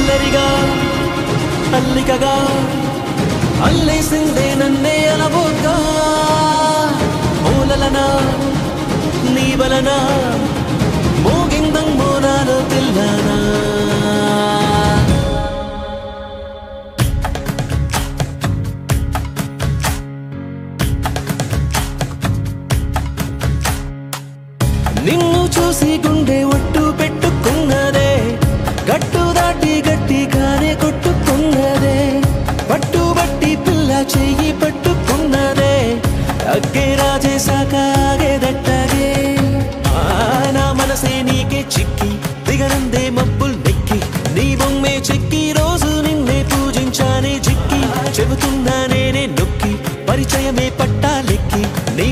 అల్లరిగా అల్లికగా అల్లేసిందే నన్నే అలవోగా మూలలనా నీ వలన మోగిందం మోనాలో పిల్లనా నిన్ను చూసి గుండె ఒట్టు పెట్టుకున్నదే గట్టు దాటి గట్టిగానే కొట్టుకున్నదే పట్టుబట్టి పిల్ల చెయ్యి పట్టుకున్నదే అగ్గే రాజేశాక ఆగేదట్టగే నా మనసే నీకే చిక్కి దిగనందే మబ్బుల్ నెక్కి నీ బొమ్మే చెక్కి రోజు నిన్నే పూజించానే చిక్కి చెబుతున్నా నేనే నొక్కి పరిచయమే పట్టాలెక్కి నీ